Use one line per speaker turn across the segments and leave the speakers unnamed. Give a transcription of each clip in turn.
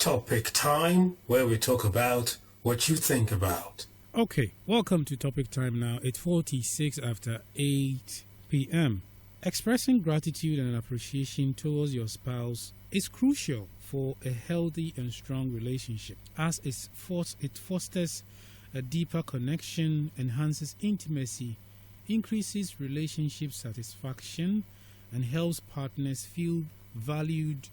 Topic Time, where we talk about what you think about.
Okay, welcome to Topic Time now. It's 46 after 8 p.m. Expressing gratitude and appreciation towards your spouse is crucial for a healthy and strong relationship, as it fosters a deeper connection, enhances intimacy, increases relationship satisfaction, and helps partners feel valued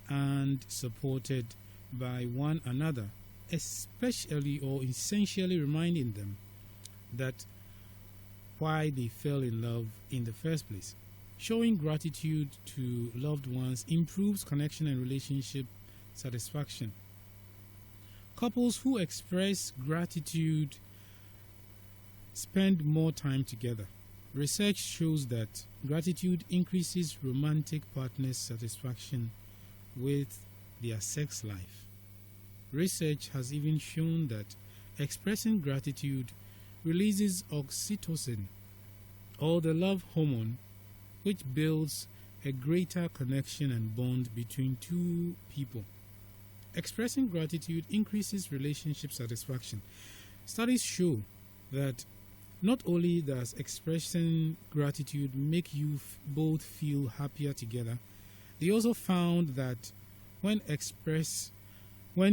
and supported by one another, especially or essentially reminding them that why they fell in love in the first place. Showing gratitude to loved ones improves connection and relationship satisfaction. Couples who express gratitude spend more time together. Research shows that gratitude increases romantic partners' satisfaction with their sex life. Research has even shown that expressing gratitude releases oxytocin, or the love hormone, which builds a greater connection and bond between two people. Expressing gratitude increases relationship satisfaction. Studies show that not only does expressing gratitude make you both feel happier together, they also found that when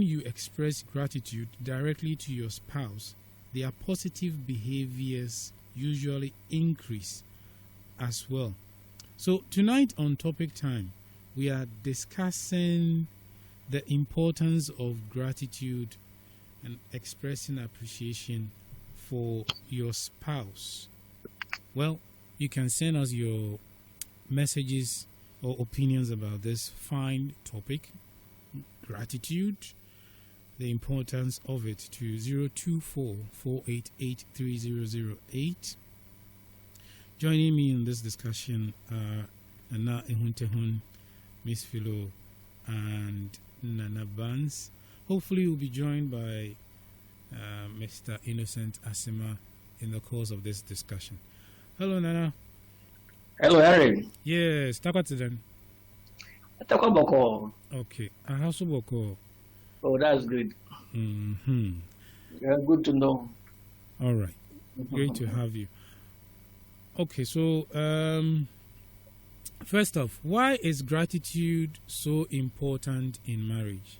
you express gratitude directly to your spouse, their positive behaviors usually increase as well. So tonight on Topic Time, we are discussing the importance of gratitude and expressing appreciation for your spouse. Well, you can send us your messages or opinions about this fine topic, gratitude, the importance of it, to 024-488-3008. Joining me in this discussion are Nana Ehuntehun, Miss Philo, and Nana Vance. Hopefully we'll be joined by Mr. Innocent Asima in the course of this discussion. Hello, Nana.
Hello, Harry.
Yes, Takatidan.
Takaboko.
Okay, Ahasuboko.
Oh, that's good.
Mm-hmm.
Yeah, good to know.
All right. Great to have you. Okay, so first off, why is gratitude so important in marriage?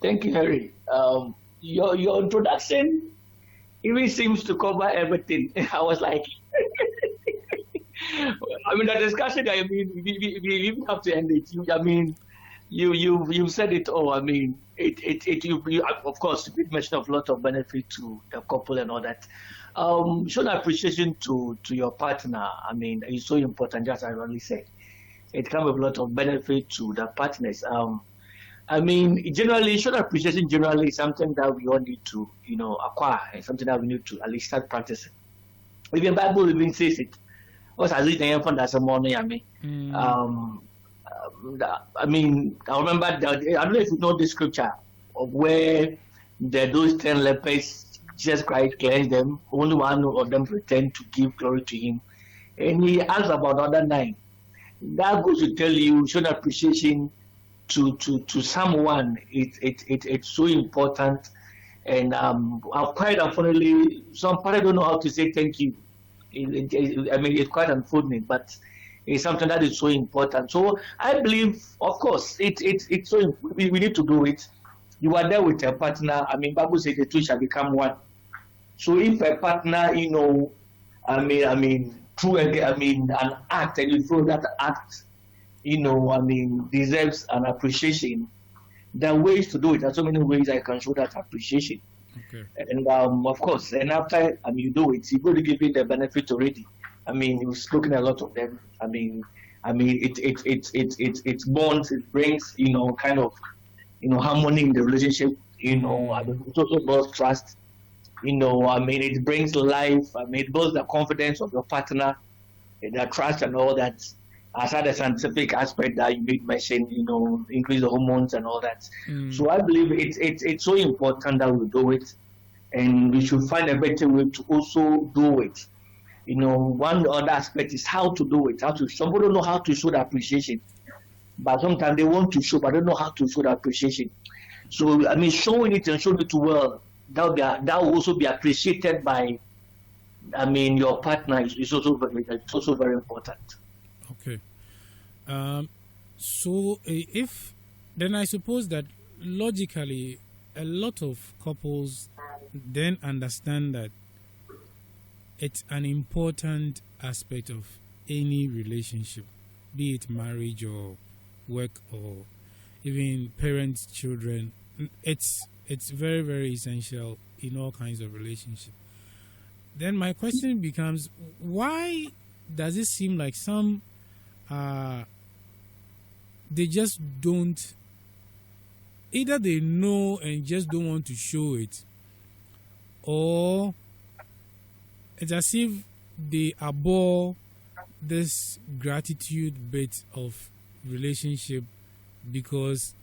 Thank you, Harry. Your introduction even seems to cover everything. I was like, I mean, the discussion. I mean, we even have to end it. You said it all. I mean, you of course you mentioned a lot of benefit to the couple and all that. Showing appreciation to your partner, I mean, is so important. Just as I already said, it comes with a lot of benefit to the partners. I mean, generally, showing appreciation generally is something that we all need to, acquire, and something that we need to at least start practicing. Even Bible even says it. What's as it from that morning? I mean, I remember I don't know if you know the scripture of where those 10 lepers, Jesus Christ cleansed them. Only one of them returned to give glory to Him, and He asked about the other 9. That goes to tell you, showing appreciation to someone. It's so important, and quite unfortunately, some people don't know how to say thank you. It's quite unfortunate, but it's something that is so important. So I believe, of course, it's so we need to do it. You are there with a partner. I mean, Bible says the two shall become one. So if a partner, through an act, and you feel that act, deserves an appreciation, there are ways to do it. There are so many ways I can show that appreciation.
Okay.
And of course, and after you do it, you've got to give it the benefit already. I mean, you've spoken a lot of them. It bonds, it brings, kind of, harmony in the relationship. It also builds trust. It brings life. It builds the confidence of your partner, the trust and all that. Aside the scientific aspect that you did mention, increase the hormones and all that. So I believe it's so important that we do it, and we should find a better way to also do it. One other aspect is how to do it. Somebody don't know how to show the appreciation. but sometimes they want to show, but don't know how to show the appreciation. So I mean, showing it and showing it well, that will also be appreciated by, I mean, your partner is also very important.
Okay. So if then I suppose that logically a lot of couples then understand that it's an important aspect of any relationship, be it marriage or work or even parents, children. It's very, very essential in all kinds of relationships. Then my question becomes, why does it seem like some they just don't, either they know and just don't want to show it, or it's as if they abhor this gratitude bit of relationship because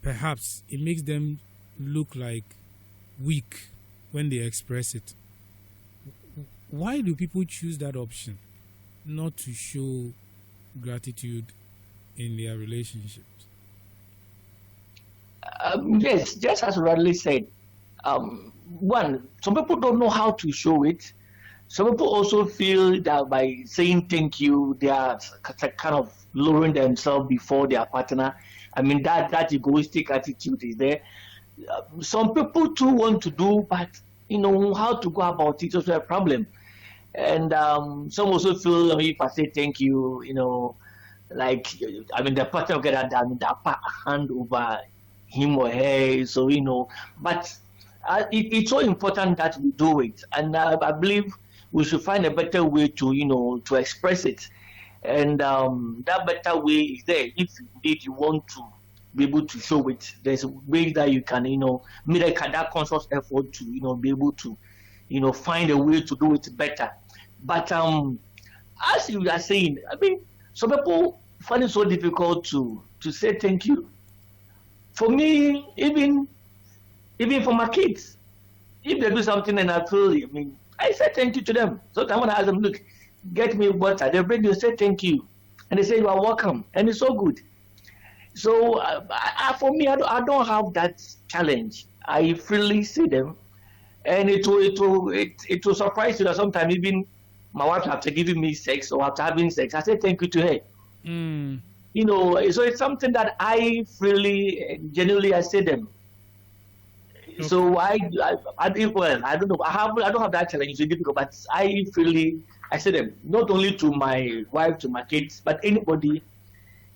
perhaps it makes them look like weak when they express it. Why do people choose that option, not to show gratitude in their relationships?
Yes, just as Radley said, one, some people don't know how to show it. Some people also feel that by saying thank you, they are kind of lowering themselves before their partner. I mean, that egoistic attitude is there. Some people too want to do, but how to go about it is also a problem. And some also feel, if I say thank you, like, I mean, the partner will get the upper hand over him or her. So, but it's so important that we do it. And I believe we should find a better way to express it. And that better way is there. If indeed you want to be able to show it, there's ways that you can, make that conscious effort to, be able to, find a way to do it better. But as you are saying, I mean, some people find it so difficult to say thank you. For me, even for my kids, if they do something and I feel, I mean, I say thank you to them. So I want to ask them, look, get me water. They bring you, say thank you. And they say you are welcome. And it's so good. So for me, I don't have that challenge. I freely see them. And it will surprise you that sometimes even my wife after giving me sex or after having sex, I say thank you to her. So it's something that I freely, genuinely, I say them. Okay. So I don't know. I don't have that challenge. It's difficult, but I freely, I say them, not only to my wife, to my kids, but anybody,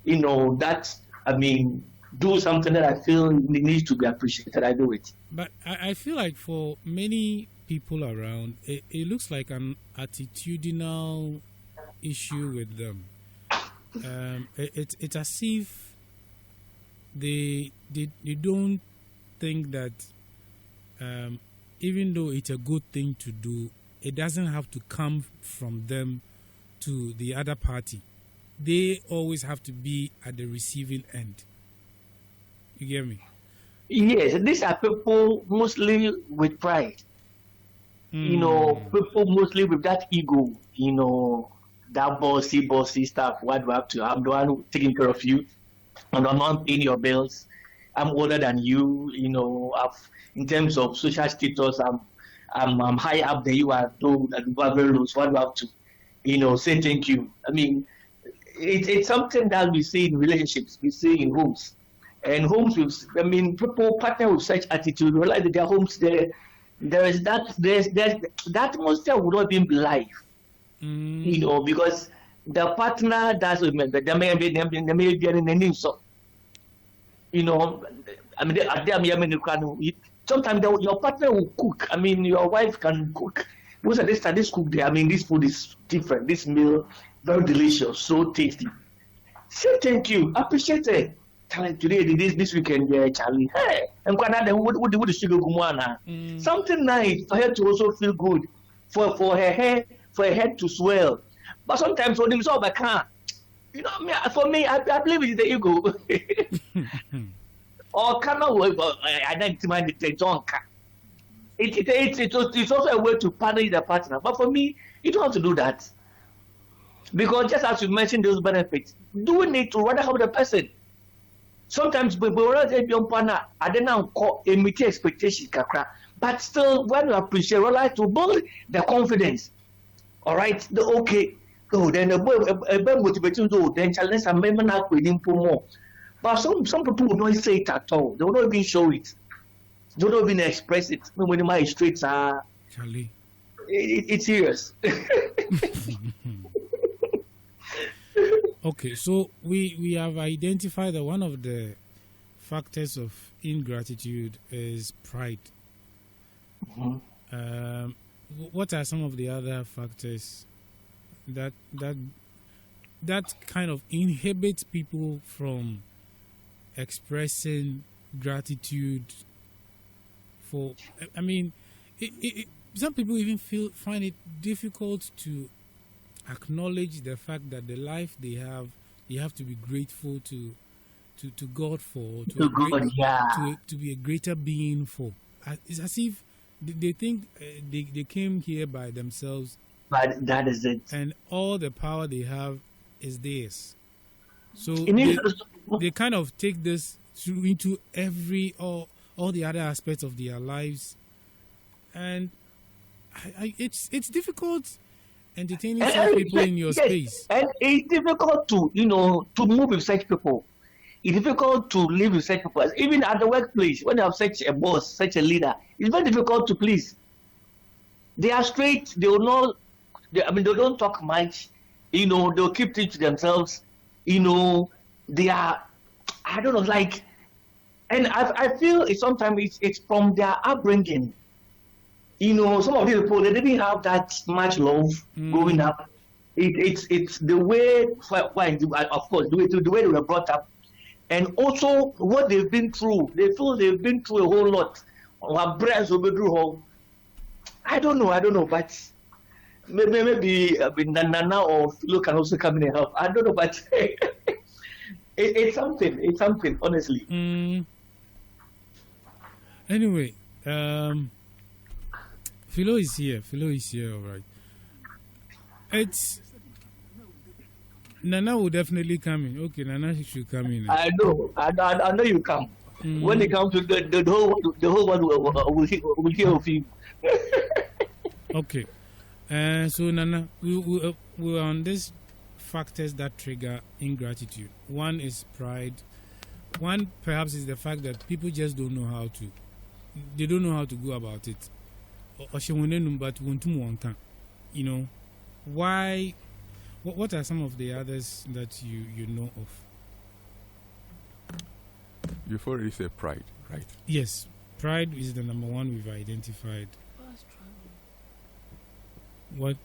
that, I mean, do something that I feel needs to be appreciated. I do it.
But I feel like for many people around, it looks like an attitudinal issue with them. It's as if they don't think that even though it's a good thing to do, it doesn't have to come from them to the other party. They always have to be at the receiving end. You get me?
Yes, these are people mostly with pride. People mostly with that ego, that bossy stuff. What do I have to? I'm the one taking care of you. I'm the one paying your bills. I'm older than you. In terms of social status, I'm high up there. You are low, and you are very low. So what do I have to, say thank you? I mean, it's something that we see in relationships. We see in homes, and homes with. I mean, people partner with such attitude. Realize that their homes there's that atmosphere would not be life. Because the partner does remember there may be an insult. I mean, sometimes your partner will cook. I mean, your wife can cook. Most of this cook there. I mean, this food is different. This meal very delicious, so tasty. Say thank you, appreciate it. Today, this weekend, Charlie. Hey, I'm going to what the sugar gumana. Something nice for her to also feel good, for her hair, for her head to swell. But sometimes when it's all back, for me, I believe it's the ego. Or cannot work. I don't mind the junk. It's also a way to punish the partner. But for me, you don't have to do that. Because just as you mentioned those benefits, do we need to rather help the person? sometimes we already be on partner, I don't know, meet expectations, but still, when you appreciate, we like to build the confidence. All right, okay. Oh, then a better motivation to then challenge and maybe up with him more. But some people don't say it at all. They don't even show it. They don't even express it. When my streets are,
Charlie,
it's serious.
Okay, so we have identified that one of the factors of ingratitude is pride. What are some of the other factors that kind of inhibits people from expressing gratitude for? I mean, some people even find it difficult to acknowledge the fact that the life they have to be grateful to God for, to be a greater being for. It's as if they think they came here by themselves,
but that is it,
and all the power they have is theirs. So they kind of take this into all the other aspects of their lives, and it's difficult entertaining some people in your space.
And it's difficult to move with such people. It's difficult to live with such people. Even at the workplace, when you have such a boss, such a leader, it's very difficult to please. They are straight. They will not. They don't talk much. They'll keep things to themselves. They are. I don't know. Like, and I feel sometimes it's from their upbringing. Some of these people, they didn't have that much love growing up. It's the way, of course, the way they were brought up, and also what they've been through. They feel they've been through a whole lot. I don't know, but maybe Nana or Philo can also come in and help. I don't know, but it's something, honestly.
Anyway, Philo is here, all right. It's Nana will definitely come in. Okay, Nana should come in.
I know you come. When they come to the whole world will hear of you.
Okay, so Nana, we're on these factors that trigger ingratitude. One is pride. One perhaps is the fact that people just don't know how to. They don't know how to go about it. Why? What are some of the others that you know of?
You've already said pride, right?
Yes, pride is the number one we've identified. What?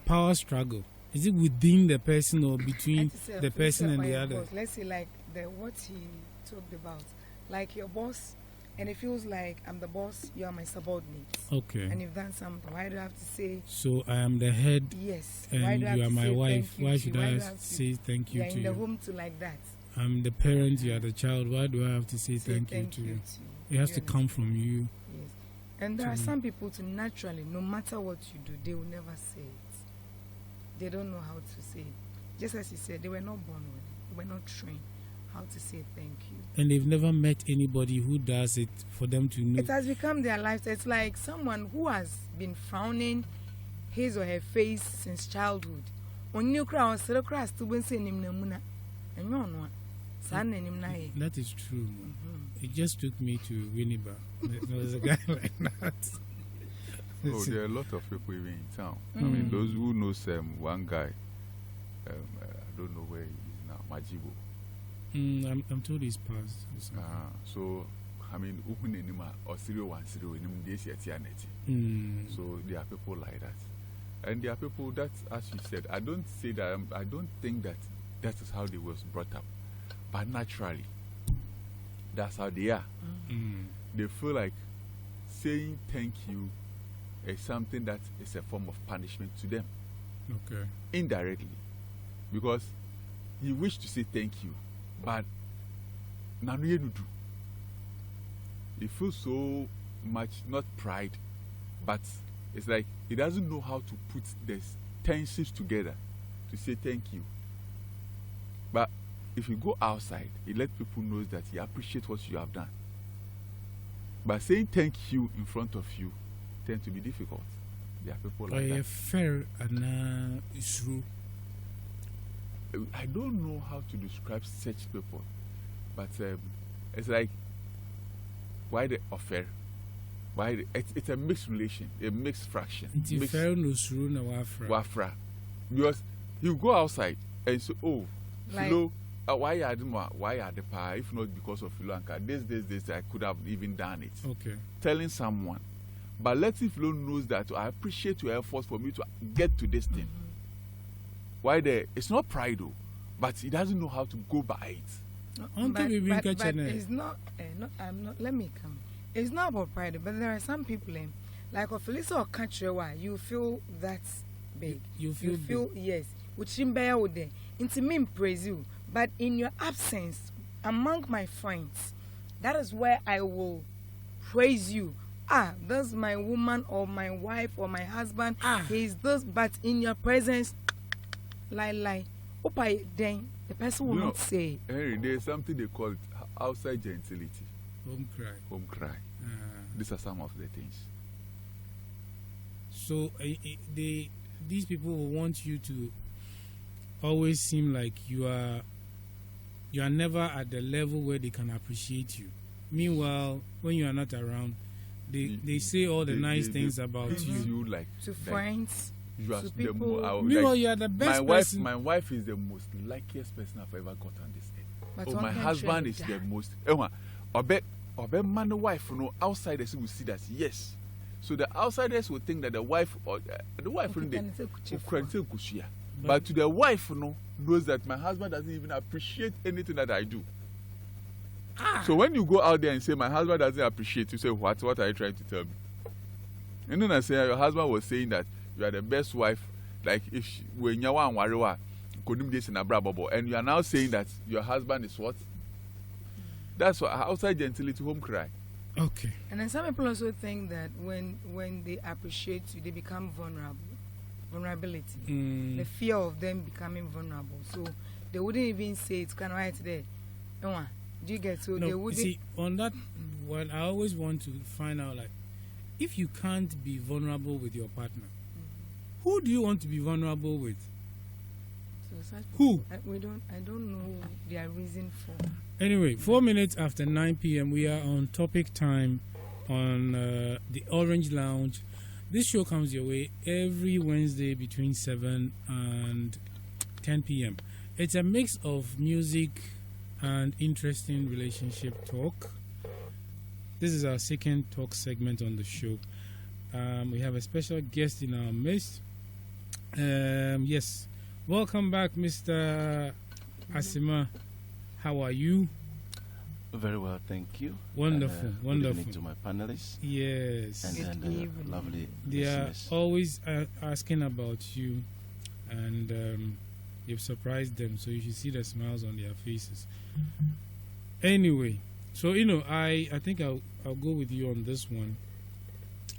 Power struggle. Is it within the person or between the person and the other?
Boss. Let's say like what he talked about, like your boss. And it feels like I'm the boss, you are my subordinate.
Okay.
And you've done something, why do I have to say?
So I am the head.
Yes.
And you are my wife. Why should I say thank you to you?
You're in the home to like that.
I'm the parent, you are the child. Why do I have to say thank you to you? It has to come from you.
Yes. And there are some people to naturally, no matter what you do, they will never say it. They don't know how to say it. Just as you said, they were not born with it. They were not trained how to say thank you.
And they've never met anybody who does it for them to know.
It has become their life. It's like someone who has been frowning his or her face since childhood. That
is true. It just took me to Winneba. There was a guy like that.
There are a lot of people even in town. I mean, those who know one guy, I don't know where he is now, Majibo.
I'm told he's passed.
So, I mean, open anima or 010 in this year. So there are people like that, and there are people that, as you said, I don't think that is how they was brought up, but naturally, that's how they are. They feel like saying thank you is something that is a form of punishment to them.
Okay.
Indirectly, because you wish to say thank you. But Nanuye do. He feels so much not pride, but it's like he doesn't know how to put the tensions together to say thank you. But if you go outside, it lets people know that you appreciate what you have done. But saying thank you in front of you tends to be difficult. There are people like that.
Fair and true.
I don't know how to describe such people, but it's like, why the affair? It's a mixed relation, a mixed fraction.
It's fair no true no
wafra. Because you go outside and say, oh,
Like-
Philo, why are the pa? If not because of Philo and this, I could have even done it.
Okay.
Telling someone, but letting Philo knows that I appreciate your efforts for me to get to this thing. Why there? It's not pride though, but he doesn't know how to go by it.
Until we bring
but
catching
it's not, I'm not, let me come. It's not about pride, but there are some people, like of Felisa or country, why you feel that's big.
You feel big.
Yes. Which in bear with them. Into me praise you. But in your absence, among my friends, that is where I will praise you. That's my woman or my wife or my husband. He's this, but in your presence, lie. Opa, then the person will not say.
Henry, there's something they call it outside gentility.
Home cry.
These are some of the things.
So these people will want you to always seem like you are never at the level where they can appreciate you. Meanwhile, when you are not around, they say all the nice things about you.
Like
to friends,
you are
to
the
people.
Meanwhile, you are the best person.
My wife is the most luckiest person I've ever got on this earth.
But
My husband is the most. I bet my wife, outsiders will see that, yes. So the outsiders will think that the wife or the wife but to the wife, knows that my husband doesn't even appreciate anything that I do. So when you go out there and say my husband doesn't appreciate you, say what are you trying to tell me? And then I say your husband was saying that you are the best wife. Like if when you are and you are now saying that your husband is what? That's what outside gentility, home cry.
Okay.
And then some people also think that when they appreciate you, they become vulnerability. The fear of them becoming vulnerable. So they wouldn't even say it's kind of right there. Do you get? So
no,
they wouldn't.
See, on that one, I always want to find out, like, if you can't be vulnerable with your partner, who do you want to be vulnerable with?
So
Who?
I don't know their reason for.
Anyway, 4 minutes after 9 p.m., we are on topic time on the Orange Lounge. This show comes your way every Wednesday between 7 and 10 p.m. It's a mix of music and interesting relationship talk. This is our second talk segment on the show. We have a special guest in our midst. Yes, welcome back, Mr. Asima. How are you?
Very well, thank you.
Wonderful,
Good
wonderful.
evening to my panelists.
Yes.
And lovely
They are
listeners.
always asking about you, and you've surprised them, so you should see the smiles on their faces. Anyway, so I think I'll go with you on this one.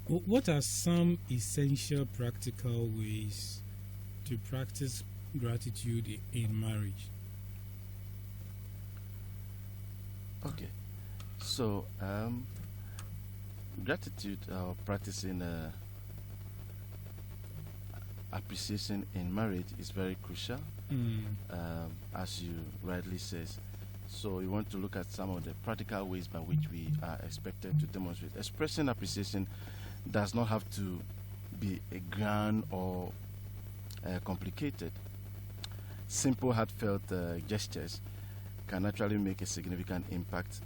What are some essential practical ways to practice gratitude in marriage?
Okay, so gratitude or practicing appreciation in marriage is very crucial, as you rightly says. So we want to look at some of the practical ways by which we are expected to demonstrate. Expressing appreciation does not have to be a grand or complicated. Simple, heartfelt gestures can actually make a significant impact.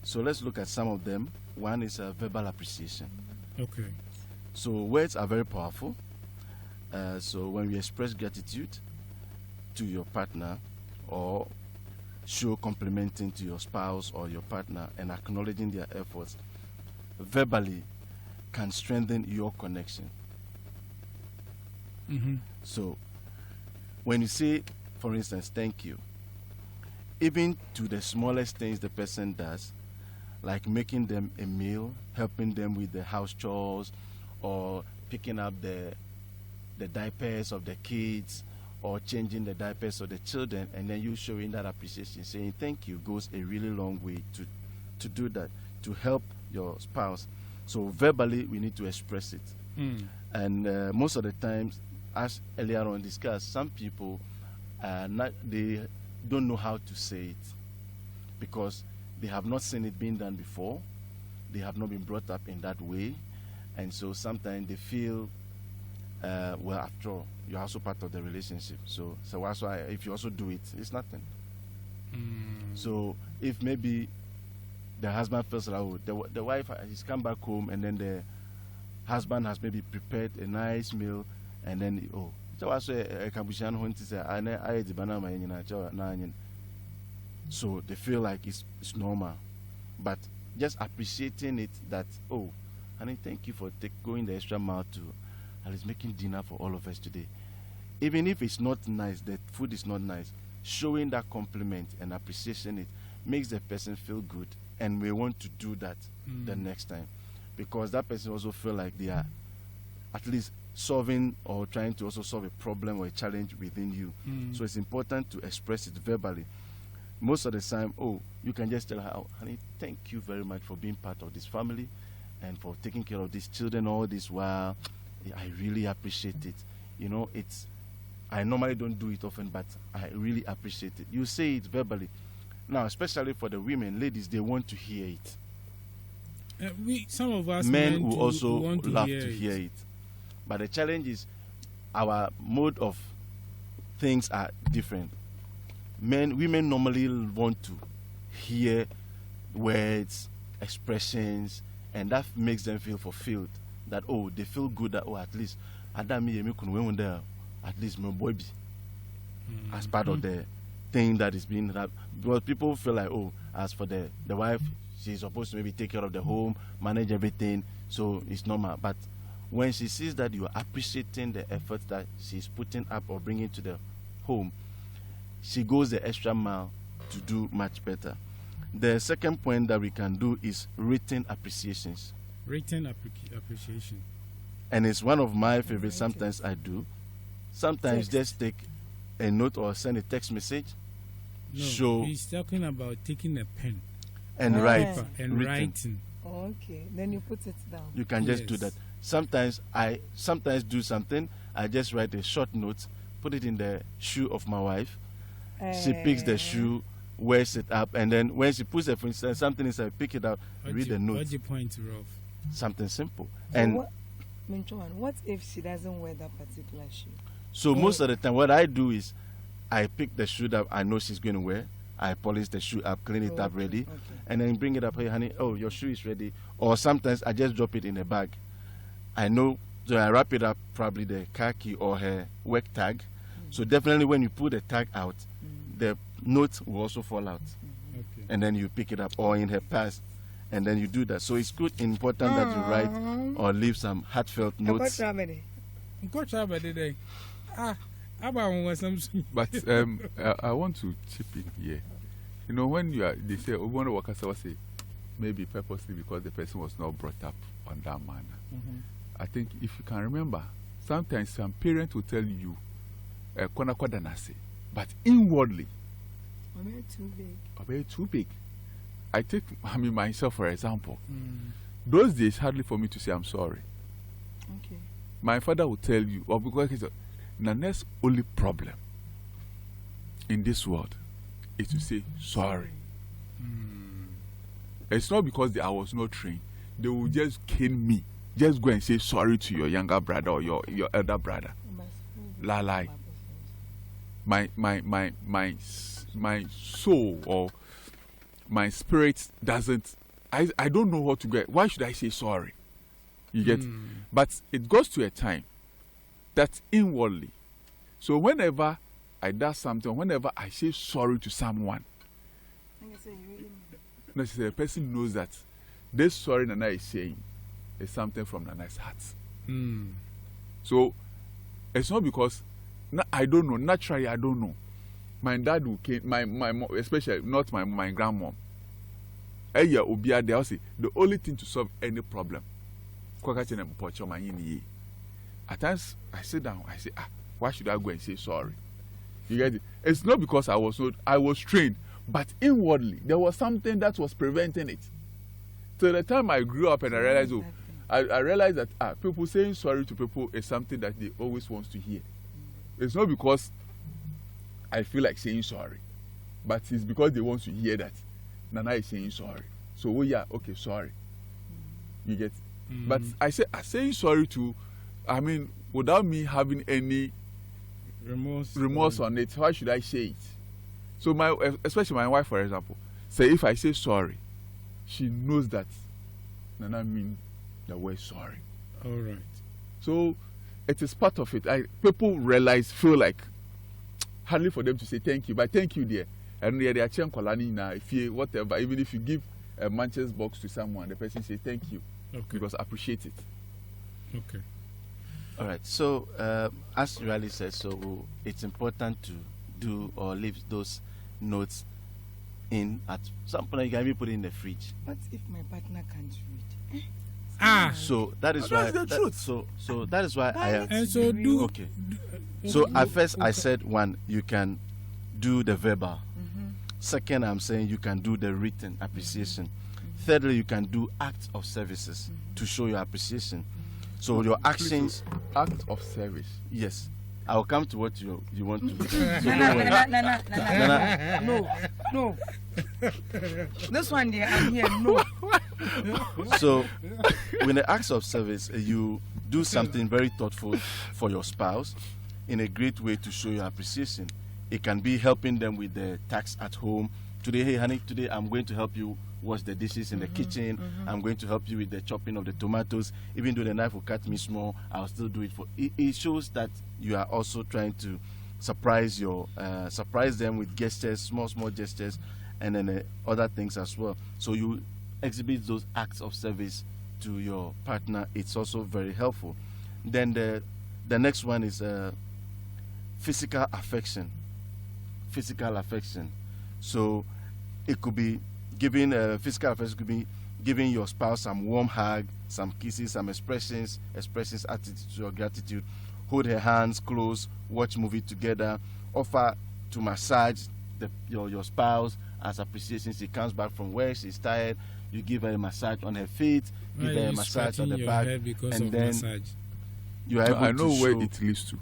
So let's look at some of them. One is verbal appreciation.
Okay.
So words are very powerful. So when we express gratitude to your partner or show complimenting to your spouse or your partner and acknowledging their efforts, verbally can strengthen your connection. So when you say, for instance, thank you, even to the smallest things the person does, like making them a meal, helping them with the house chores, or picking up the diapers of the kids, or changing the diapers of the children, and then you showing that appreciation, saying thank you, goes a really long way to do that, to help your spouse. So verbally, we need to express it. And most of the times, as earlier on discussed, some people they don't know how to say it because they have not seen it being done before. They have not been brought up in that way, and so sometimes they feel, well, after all, you're also part of the relationship. So that's why if you also do it, it's nothing. So if maybe the husband feels like, oh, the wife has come back home, and then the husband has maybe prepared a nice meal, and then so they feel like it's normal, but just appreciating it, that, oh, honey, thank you for going the extra mile to at least making dinner for all of us today. Even if it's not nice, the food is not nice, showing that compliment and appreciation, it makes the person feel good, and we want to do that the next time, because that person also feel like they are at least solving or trying to also solve a problem or a challenge within you. So it's important to express it verbally. Most of the time, oh, you can just tell her, oh, honey, thank you very much for being part of this family and for taking care of these children all this while. I really appreciate it. You know, I normally don't do it often, but I really appreciate it. You say it verbally. Now, especially for the women, ladies, they want to hear it.
Some of us
men will also love
to
to hear it. But the challenge is our mode of things are different. Women normally want to hear words, expressions, and that makes them feel fulfilled. That, oh, they feel good that, oh, at least at least my boy be as part of the thing that is being done. Because people feel like, oh, as for the wife, she's supposed to maybe take care of the home, manage everything, so it's normal. But when she sees that you are appreciating the effort that she's putting up or bringing to the home, she goes the extra mile to do much better. The second point that we can do is written appreciations.
Written appreciation.
And it's one of my favorites. Sometimes I do. Sometimes just take a note or send a text message.
No, he's talking about taking a pen
and write
and writing.
Okay, then you put it down.
You can just do that. Sometimes I do something. I just write a short note, put it in the shoe of my wife. She picks the shoe, wears it up, and then when she puts it, for instance, something inside, pick it out, read the note.
What's your point, Rolf?
Something simple.
So
and
what if she doesn't wear that particular shoe?
So most of the time, what I do is I pick the shoe that I know she's going to wear. I polish the shoe up, clean it up, ready, and then bring it up. Hey, honey, oh, your shoe is ready. Or sometimes I just drop it in a bag. I know, so I wrap it up, probably the car key or her work tag. So definitely when you pull the tag out, the note will also fall out. And then you pick it up, or in her purse, and then you do that. So it's good, important that you write or leave some heartfelt notes.
But I want to chip in here. You know, when they say, we want to work as I say, maybe purposely because the person was not brought up on that manner. I think if you can remember, sometimes some parents will tell you, but inwardly, too big. I take myself for example. Those days hardly for me to say I'm sorry.
Okay.
My father will tell you, or because he's the next only problem in this world is to say sorry. It's not because I was not trained. They will just cane me. Just go and say sorry to your younger brother or your elder brother. Lie. My soul or my spirit doesn't. I don't know what to get. Why should I say sorry? You get? But it goes to a time that inwardly. So whenever I do something, whenever I say sorry to someone, the person knows that this sorry Nana is saying is something from Nana's heart. So it's not because I don't know. Naturally, I don't know. My dad will came, my mom, especially not my grandmom. They'll say the only thing to solve any problem. At times I sit down, I say, why should I go and say sorry? You get it? It's not because I was trained, but inwardly there was something that was preventing it. So the time I grew up and I realized, I realized that people saying sorry to people is something that they always want to hear. It's not because I feel like saying sorry, but it's because they want to hear that Nana is saying sorry. So okay, sorry. You get it? But I say sorry to, I mean, without me having any remorse on it. Why should I say it? So especially my wife, for example, say if I say sorry, she knows that Nana mean the word sorry.
All right.
So it is part of it. People feel like hardly for them to say thank you, but thank you, dear. And they are changing kolani now. If you whatever, even if you give a Manchester box to someone, the person say thank you, because I appreciate it.
Okay.
All right. So as Riley said, so it's important to do or leave those notes in at some point. You can even put it in the fridge.
What if my partner can't read?
So that is why.
That's the truth.
So that is why I am.
And so do.
Okay. So at first I said one, you can do the verbal. Second, I'm saying you can do the written appreciation. Thirdly, you can do acts of services to show your appreciation. So your actions,
Act of service.
yes. I'll come to what you want to do. So don't worry.
No. This one there, I'm here. No.
So, with the acts of service, you do something very thoughtful for your spouse in a great way to show your appreciation. It can be helping them with the tasks at home. Today, hey honey, today I'm going to help you wash the dishes in the kitchen. I'm going to help you with the chopping of the tomatoes. Even though the knife will cut me small, I'll still do it for. It shows that you are also trying to surprise them with gestures, small gestures, and then other things as well. So you exhibit those acts of service to your partner. It's also very helpful. Then the next one is physical affection. Physical affection. So it could be giving physical affection, could be giving your spouse some warm hug, some kisses, some expressions attitude or gratitude. Hold her hands close, watch movie together, offer to massage your spouse as appreciation. She comes back from work, she's tired, you give her a massage on her feet, give her a massage on the back, and then
massage?
you are able
I know
to
where
show
it leads to.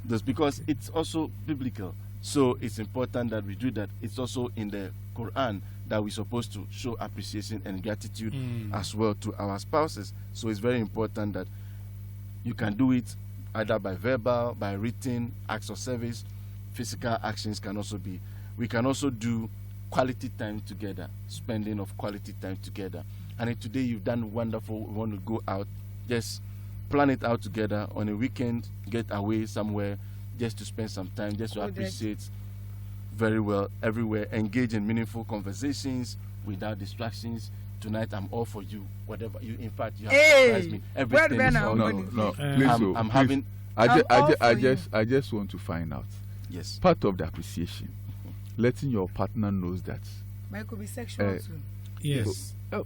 this, because it's also biblical. So it's important that we do that. It's also in the Quran that we're supposed to show appreciation and gratitude as well to our spouses. So it's very important that you can do it either by verbal, by written, acts of service. Physical actions can also be. We can also do quality time together, spending of quality time together. And if today you've done wonderful, we want to go out, just plan it out together on a weekend, get away somewhere, just to spend some time, just to appreciate very well everywhere, engage in meaningful conversations without distractions. Tonight I'm all for you, whatever you. In fact, you have surprised me. Everything is all
No,
I'm having.
I just want to find out.
Yes.
Part of the appreciation, letting your partner knows that.
But it could be sexual too.
Yes.
Why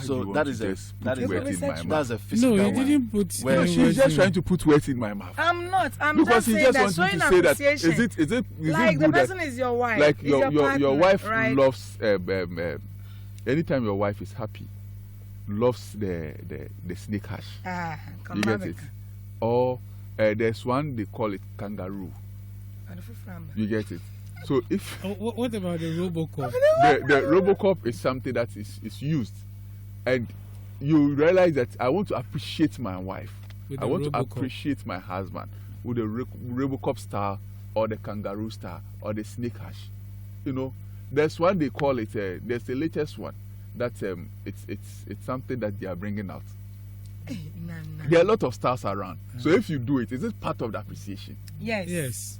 So
do you want
that
to
is
just
that
put
is
words in my
that's
mouth?
a physical
No, he
one.
didn't put.
Well,
She's just trying to put words in my mouth.
I'm not. I'm
Because
just
he
saying
just
that
wants me
showing
to say that.
appreciation.
Is it
Like the
good that
person is your wife.
like
is
your
partner,
wife
right?
loves anytime your wife is happy, loves the snake hash. You get it? Or there's one they call it kangaroo. You get it? So if
What about the Robocop?
the Robocop is something that is used, and you realize that I want to appreciate my wife,
With
I
the
want to
Robocop.
appreciate my husband with the Robocop star or the kangaroo star or the snake hash. You know, there's one they call it. There's the latest one that it's something that they are bringing out. There are a lot of stars around. So if you do it, is it part of the appreciation?
Yes.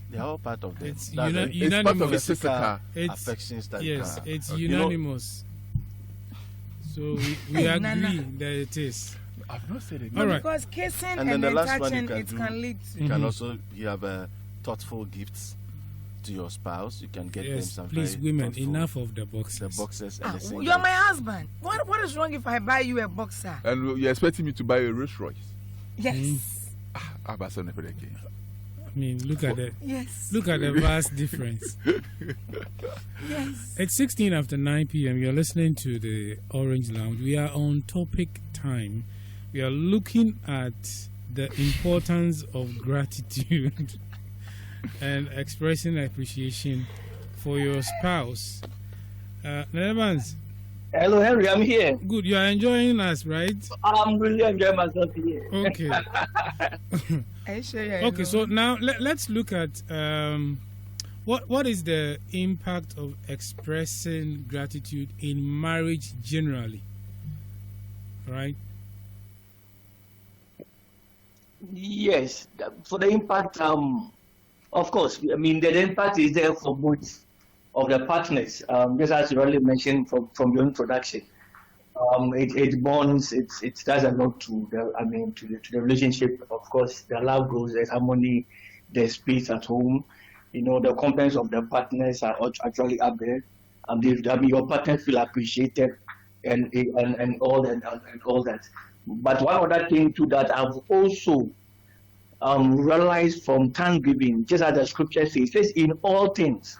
They are all part of the.
It's
that's the-
It's part of the
unanimous.
physical.
It's-
affections that
Yes,
can.
it's
You know,
unanimous. So we agree that it is.
I've not said it.
All right.
Because kissing
And
and,
then the
then
last one
touching,
you can
it
do-
can lead to.
You can also have thoughtful gifts to your spouse. You can get them
Yes,
some.
please,
very
women,
thoughtful-
enough of the boxes.
the boxes and the singles.
You're my husband. What is wrong if I buy you a boxer?
And you're expecting me to buy a Rolls Royce?
Yes.
Abasa never again.
mean, look at the
Yes.
look at the vast difference.
Yes.
It's 16 after 9 p.m. You're listening to the Orange Lounge. We are on topic time. We are looking at the importance of gratitude and expressing appreciation for your spouse. Netherlands,
Hello, Henry. I'm here.
good. You are enjoying us, right?
I'm really enjoying myself here.
Okay.
Are you sure you're
Okay. So
alone?
now let's look at what is the impact of expressing gratitude in marriage generally, right?
Yes, for the impact, of course, I mean, the impact is there for both of the partners. Just as you already mentioned from your introduction, it bonds, it does a lot to the relationship. Of course, the love grows, there's harmony, there's peace at home. You know, the compliments of the partners are actually up there. Your partner feel appreciated and all that. But one other thing too that I've also realized from Thanksgiving, just as the scripture says, it says in all things.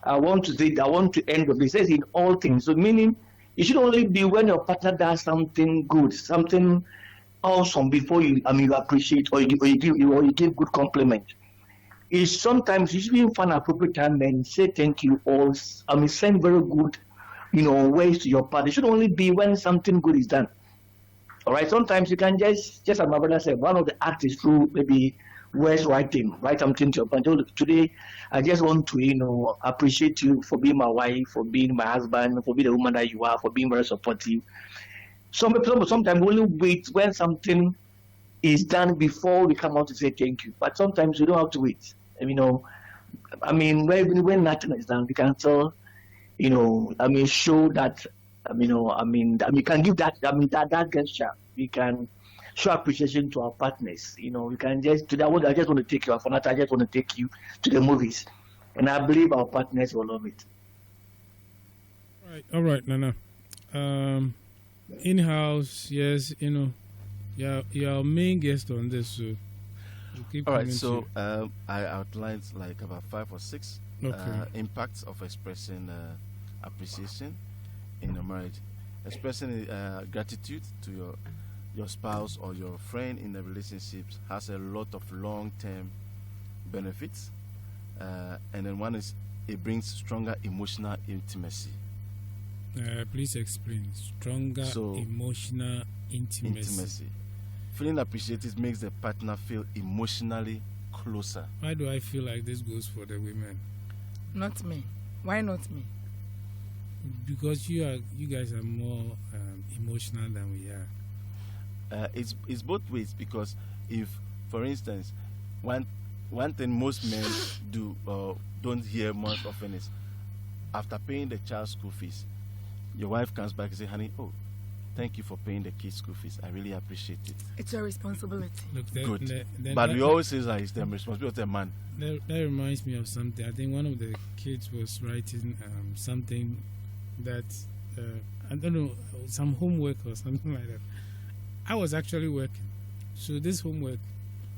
I want to end with it. It says in all things. So meaning it should only be when your partner does something good, something awesome before you appreciate or you give good compliment. Is sometimes you should even find an appropriate time and say thank you or send very good, ways to your partner. It should only be when something good is done. All right. Sometimes you can just as my brother said, one of the acts is through maybe words writing, write something to your partner. Today, I just want to, appreciate you for being my wife, for being my husband, for being the woman that you are, for being very supportive. Sometimes we only wait when something is done before we come out to say thank you. But sometimes we don't have to wait. When nothing is done, we can still, show that. You can give that gesture. We can show appreciation to our partners. We can today I just want to take you out for night. I just want to take you to the movies, and I believe our partners will love it.
All right, Nana. In-house, yes, you're our main guest on this. So
all right, so I outlined like about 5 or 6 impacts of expressing appreciation in a marriage. Expressing gratitude to your spouse or your friend in the relationships has a lot of long-term benefits, and then one is it brings stronger emotional intimacy.
Please explain. Stronger emotional intimacy.
Feeling appreciated makes the partner feel emotionally closer.
Why do I feel like this goes for the women?
Not me. Why not me?
Because you guys are more emotional than we are.
It's both ways, because if, for instance, one thing most men do don't hear most often is after paying the child's school fees, your wife comes back and says, "Honey, thank you for paying the kids' school fees. I really appreciate it."
It's your responsibility.
Look,
good. But we always say that it's the responsibility of the man.
That reminds me of something. I think one of the kids was writing something that I don't know, some homework or something like that. I was actually working, so this homework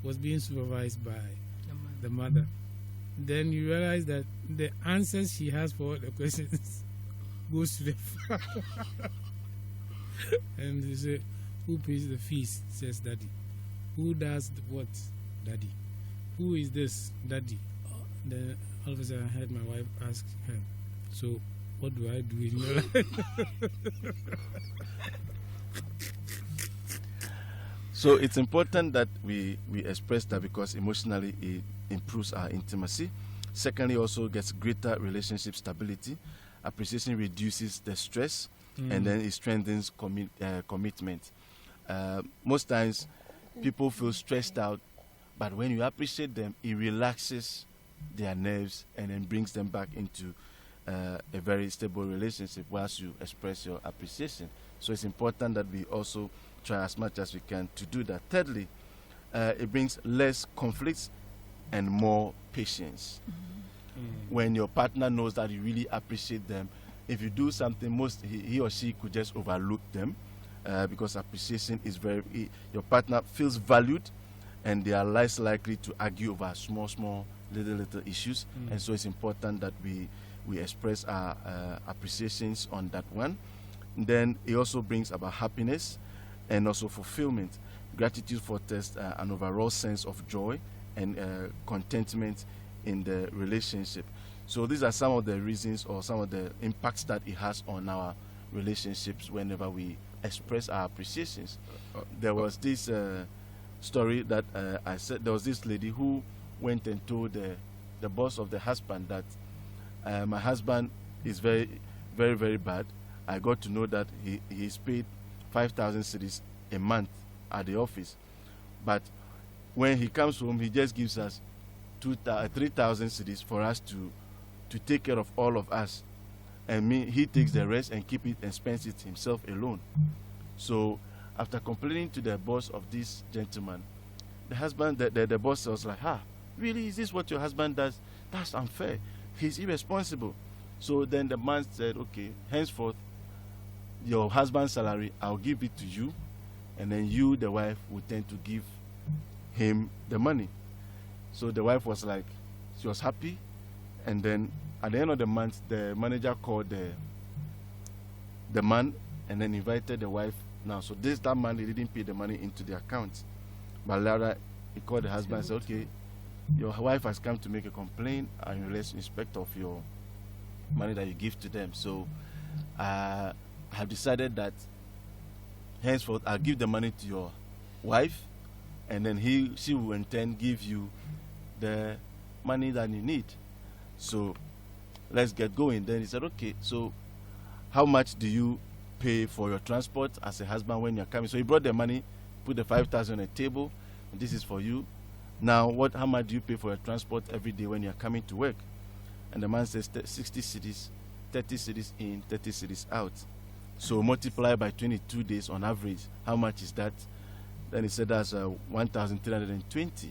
was being supervised by the mother. Then you realize that the answers she has for the questions goes to the father. And they say, "Who pays the fees?" Says Daddy. "Who does what?" Daddy. "Who is this?" Daddy. Then all of a sudden I heard my wife ask her, "So what do I do in your life?"
So it's important that we express that, because emotionally it improves our intimacy. Secondly, also gets greater relationship stability. Appreciation reduces the stress, and then it strengthens commitment. Most times people feel stressed out, but when you appreciate them, it relaxes their nerves and then brings them back into a very stable relationship whilst you express your appreciation. So it's important that we also try as much as we can to do that. Thirdly, it brings less conflicts and more patience. When your partner knows that you really appreciate them, if you do something, he or she could just overlook them, because appreciation is your partner feels valued, and they are less likely to argue over small little issues. And so it's important that we express our appreciations on that one. Then it also brings about happiness and also fulfillment. Gratitude fosters an overall sense of joy and contentment in the relationship. So these are some of the reasons or some of the impacts that it has on our relationships whenever we express our appreciations. There was this story that I said. There was this lady who went and told the boss of the husband that my husband is very, very, very bad. I got to know that he's paid 5,000 cedis a month at the office, but when he comes home, he just gives us 3,000 cedis for us to take care of all of us, and he takes the rest and keep it and spends it himself alone. So after complaining to the boss of this gentleman, the boss was like, really, is this what your husband does? That's unfair. He's irresponsible. So then the man said, okay, henceforth, your husband's salary, I'll give it to you, and then you, the wife, will tend to give him the money. So the wife was like, she was happy, and then at the end of the month, the manager called the man and then invited the wife. Now, so that man, they didn't pay the money into the account, but later he called the husband and said, okay, your wife has come to make a complaint in respect of your money that you give to them. So I have decided that henceforth I'll give the money to your wife, and then she will in turn give you the money that you need. So let's get going. Then he said, okay, so how much do you pay for your transport as a husband when you're coming? So he brought the money, put the 5,000 on the table, and this is for you. Now, how much do you pay for your transport every day when you're coming to work? And the man says 60 cedis, 30 cedis in, 30 cedis out. So multiply by 22 days on average. How much is that? Then he said that's 1,320.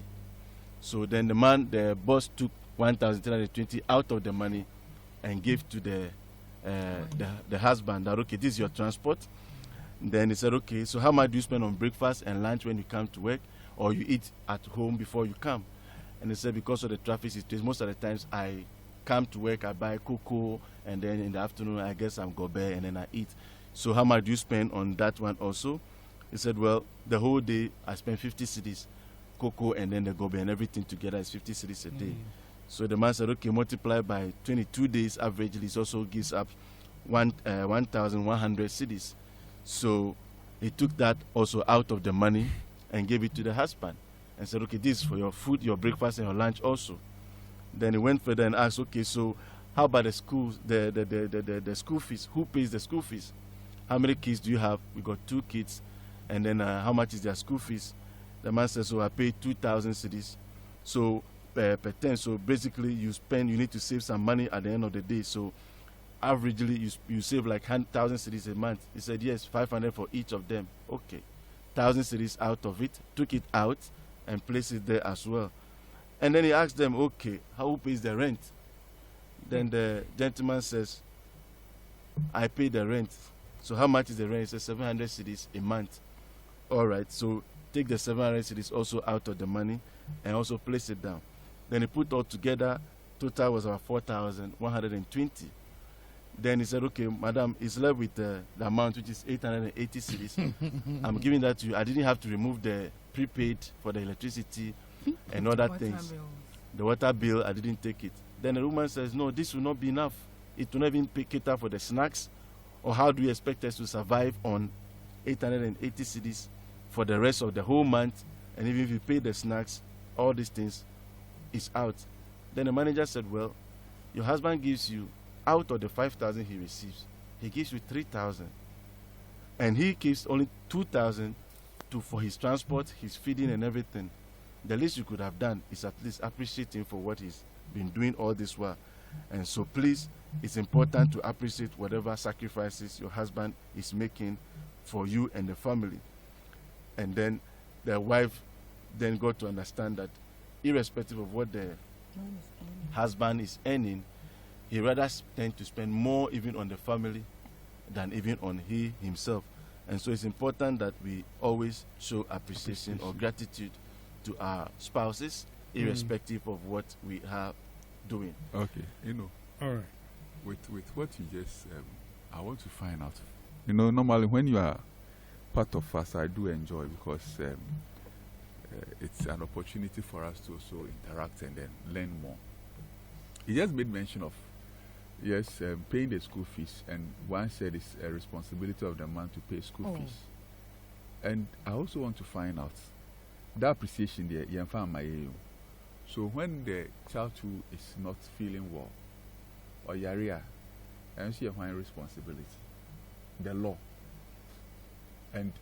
So then the boss took 1,320 out of the money and gave to the husband that, okay, this is your transport. And then he said, okay, so how much do you spend on breakfast and lunch when you come to work, or you eat at home before you come? And he said, because of the traffic situation, most of the times I come to work, I buy cocoa, and then in the afternoon I guess I'm gobe and then I eat. So how much do you spend on that one also? He said, well, the whole day I spend 50 cedis, cocoa and then the gobe and everything together is 50 cedis a day. So the man said, okay, multiply by 22 days averagely, it also gives up 1,100 cedis. So he took that also out of the money and gave it to the husband and said, okay, this is for your food, your breakfast and your lunch also. Then he went further and asked, okay, so how about the schools, the school fees? Who pays the school fees? How many kids do you have? We got 2 kids. And then how much is their school fees? The man says, so I pay 2,000 cedis. So per term. So basically you need to save some money at the end of the day. So averagely you save like 1,000 cedis a month. He said, yes, 500 for each of them. Okay. 1,000 cedis out of it, took it out and placed it there as well. And then he asked them, okay, who pays the rent? Then the gentleman says, I pay the rent. So how much is the rent? He says 700 cedis a month. All right, so take the 700 cedis also out of the money and also place it down. Then he put all together, total was about 4,120. Then he said, okay, madam, it's left with the amount, which is 880 cedis. I'm giving that to you. I didn't have to remove the prepaid for the electricity and other things. The water bill, I didn't take it. Then the woman says, no, this will not be enough. It will not even cater for the snacks. Or how do you expect us to survive on 880 cedis for the rest of the whole month? And even if you pay the snacks, all these things is out. Then the manager said, well, your husband gives you, out of the 5,000 he receives, he gives you 3,000. And he keeps only 2,000 for his transport, his feeding and everything. The least you could have done is at least appreciate him for what he's been doing all this while. And so please, it's important to appreciate whatever sacrifices your husband is making for you and the family. And then the wife then got to understand that irrespective of what the husband is earning, he rather tend to spend more even on the family than even on he himself. And so it's important that we always show appreciation or gratitude to our spouses, irrespective of what we are doing.
Okay,
All right.
with what you just, I want to find out. Normally when you are part of us, I do enjoy because it's an opportunity for us to also interact and then learn more. He just made mention of, yes, paying the school fees, and one said it's a responsibility of the man to pay school fees. And I also want to find out that appreciation there. So when the child too is not feeling well, or yaria, and see a fine responsibility, the law, and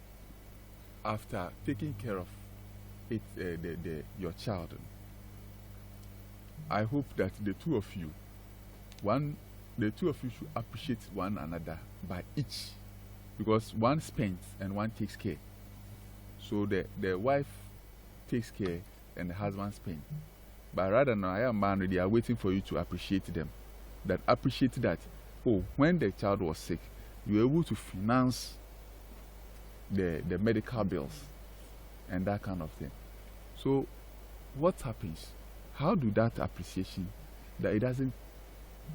after taking care of it, your child, I hope that the two of you should appreciate one another by each, because one spends and one takes care. So the wife takes care and the husband spends. But rather than I am man, they are waiting for you to appreciate them. That appreciate that, when the child was sick, you were able to finance the medical bills and that kind of thing. So what happens? How do that appreciation, that it doesn't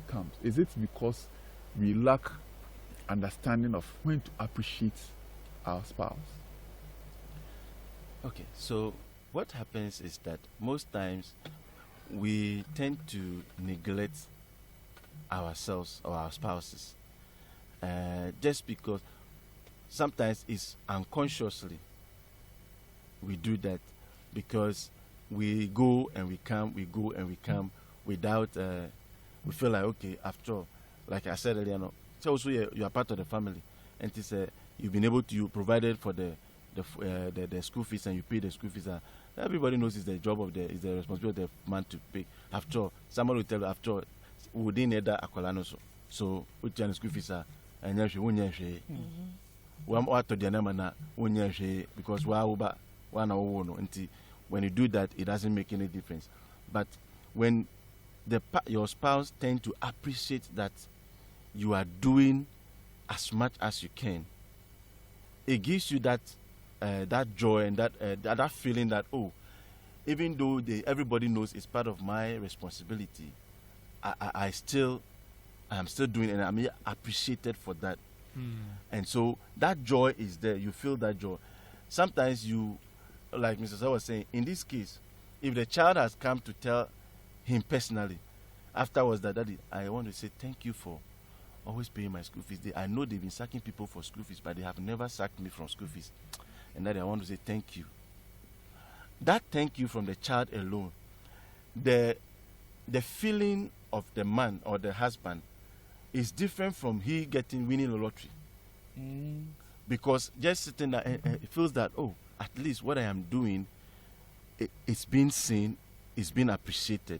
come? Is it because we lack understanding of when to appreciate our spouse?
Okay, so what happens is that most times we tend to neglect ourselves or our spouses, just because sometimes it's unconsciously we do that, because we go and we come without we feel like, okay, after all, like I said earlier, so also you are part of the family, and it's you've been able to, you provided for the school fees and you pay the school fees. Everybody knows it's the job of it's the responsibility of the man to pay. After all, somebody will tell you, after all, we didn't need that akolano so which the school fees are, and yes, you won't share. What to the name na won't share, because when you do that, it doesn't make any difference. But when your spouse tend to appreciate that you are doing as much as you can, it gives you that joy and that feeling that, even though everybody knows it's part of my responsibility, I am still doing it, and I'm appreciated for that. And so that joy is there. You feel that joy. Sometimes you, like Mr. Sir was saying, in this case, if the child has come to tell him personally afterwards that, Daddy, I want to say thank you for always paying my school fees. I know they've been sacking people for school fees, but they have never sacked me from school fees. And Daddy, I want to say thank you. That thank you from the child alone, the feeling of the man or the husband is different from he winning the lottery. Because just sitting there, it feels that, at least what I am doing, it's being seen, it's being appreciated.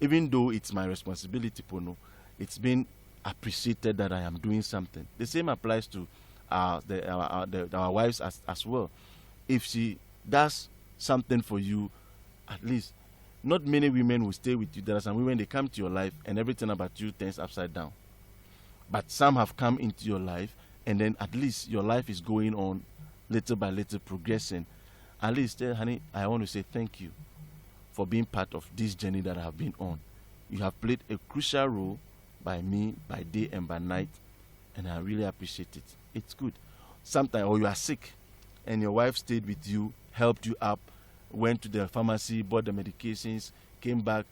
Even though it's my responsibility, Pono, it's been appreciated that I am doing something. The same applies to our wives as well. If she does something for you, at least, not many women will stay with you. There are some women, they come to your life and everything about you turns upside down. But some have come into your life, and then at least your life is going on little by little, progressing. At least, honey, I want to say thank you for being part of this journey that I have been on. You have played a crucial role by me, by day and by night, and I really appreciate it. It's good. Sometimes, or you are sick, and your wife stayed with you, helped you up, went to the pharmacy, bought the medications, came back,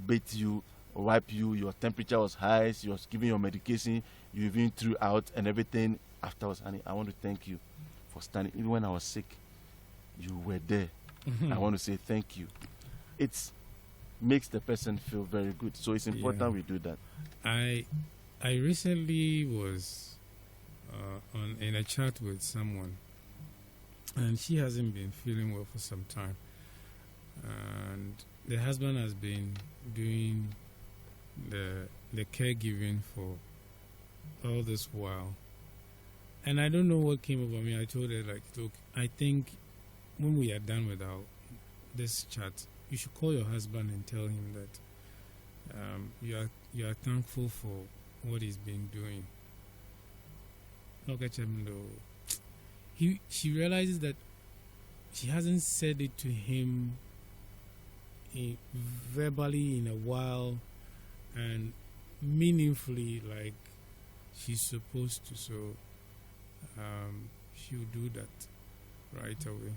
bathed you, wiped you, your temperature was high, she was giving your medication, you even threw out and everything. Afterwards, honey, I want to thank you for standing. Even when I was sick, you were there. I want to say thank you. It makes the person feel very good. So it's important we do that.
I recently was in a chat with someone, and she hasn't been feeling well for some time. And the husband has been doing the caregiving for all this while. And I don't know what came over me. I told her, like, look, I think when we are done with this chat, you should call your husband and tell him that you are thankful for what he's been doing. Look at him though. She realizes that she hasn't said it to him verbally in a while and meaningfully like she's supposed to. So she'll do that right away.